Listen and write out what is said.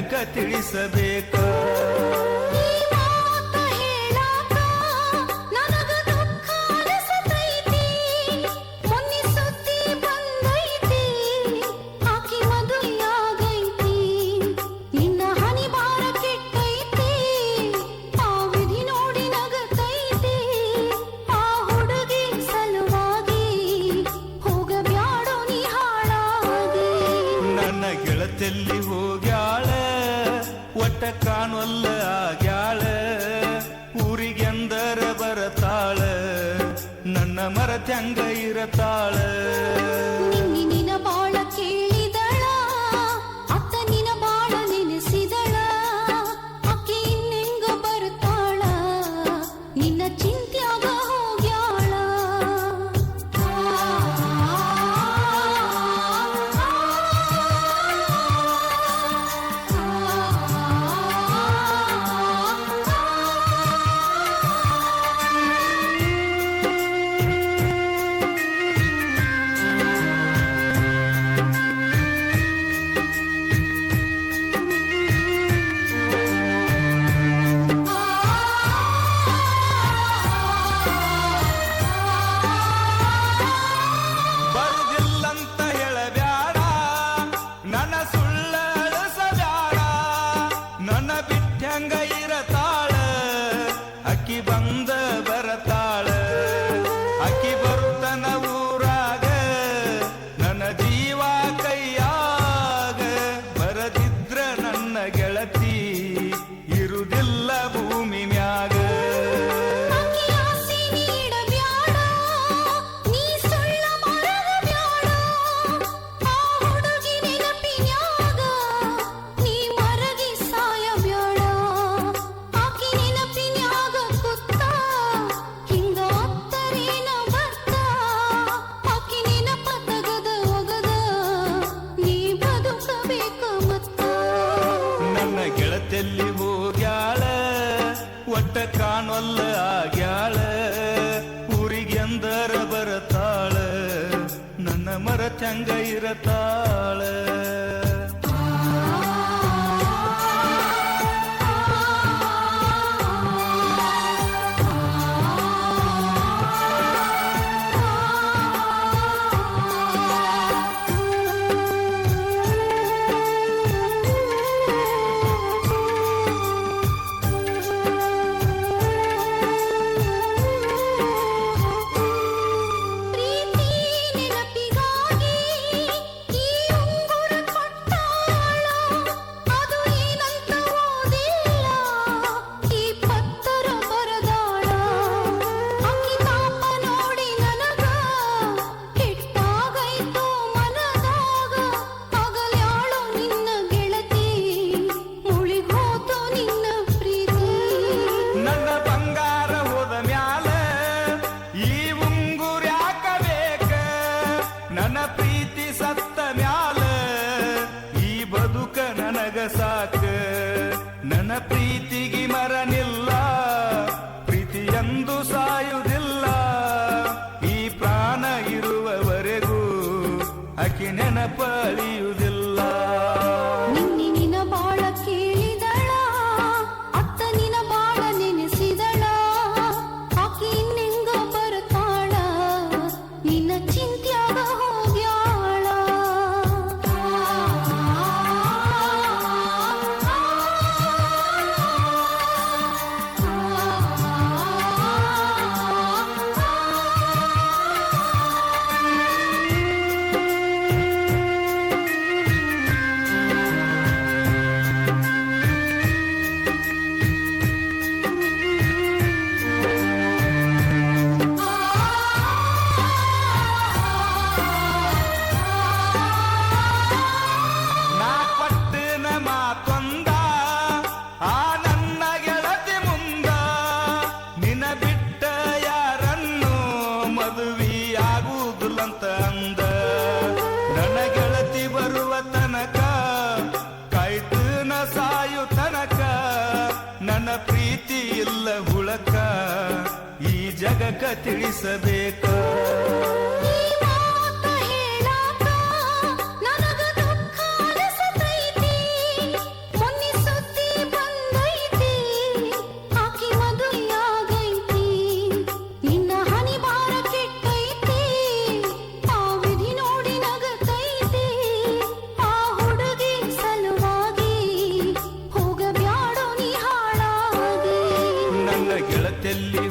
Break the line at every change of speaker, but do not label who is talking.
ಜಗಕ್ಕ ತಿಳಿಸಬೇಕ. ಗೆಳತೆಲ್ಲಿ ಹೋಗ್ಯಾಳ ಒಟ್ಟ ಕಾಣೊಲ್ಲ ಆಗ್ಯಾಳ, ಊರಿಗೆಂದರ ಬರತಾಳ ನನ್ನ ಮರತ್ಯಂಗ ಇರತಾಳ.
ನಿನ್ನ ಬಾಳ ಕೇಳಿದಳ ಅತ್ತ ನಿನ್ನ ಬಾಳ ನೆನೆಸಿದಳ, ಅಕ್ಕಿ ಇನ್ನೆಂಗ ಬರ್ತಾಳ ನಿನ್ನ ಚಿಂತ್ಯಾಗ ಹೋಗ್ಯಾಳ.
ಅಕ್ಕಿ ಬಂದ ಬರತಾಳ, ಅಕ್ಕಿ ಬರುತ್ತನ ಊರಾಗ ನನ್ನ ಜೀವ ಕೈಯಾಗ, ಬರದಿದ್ರ ನನ್ನ ಗೆಳತಿ ಇರುವುದಿಲ್ಲ ಭೂಮಿ ಮ್ಯಾಗ. ಗೆಳತೆಲ್ಲಿ ಹೋಗ್ಯಾಳ ಒಟ್ಟ ಕಾಣೊಲ್ಲ ಆಗ್ಯಾಳ, ಊರಿಗೆಂದರ ಬರತಾಳ ನನ್ನ ಮರತ್ಯಂಗ ಇರತಾಳ. ನನ್ನ ಪ್ರೀತಿ ಸತ್ತ ಮ್ಯಾಲ ಈ ಬದುಕ ನನಗ ಸಾಕ, ನನ್ನ ಪ್ರೀತಿಗೆ ಮರನಿಲ್ಲ, ಪ್ರೀತಿಯಂದು ಸಾಯುವುದಿಲ್ಲ, ಈ ಪ್ರಾಣ ಇರುವವರೆಗೂ ಅಕ್ಕಿ ನೆನಪಳಿಯುವುದಿಲ್ಲ.
ನಿನ್ನ ಬಾಳ ಕೇಳಿದಳ ಅತ್ತ ನಿನ್ನ ಬಾಳ ನೆನೆಸಿದಳ, ಅಕ್ಕಿ ಇನ್ನೆಂಗ ಬರ್ತಾಳ ನಿನ್ನ ಚಿಂತ್ಯಾಗ ಹೋಗ್ಯಾಳ.
ನನ್ನ ಗೆಳತಿ ಬರುವ ತನಕ ಕಾಯ್ತು ನ ಸಾಯು ತನಕ, ನನ್ನ ಪ್ರೀತಿ ಇಲ್ಲ ಹುಳಕ ಈ ಜಗಕ್ಕ ತಿಳಿಸಬೇಕ.
ನನಗ ದುಃಖ ಅನಿಸತೈತಿ,
ಎಲ್ಲೆಲ್ಲಿ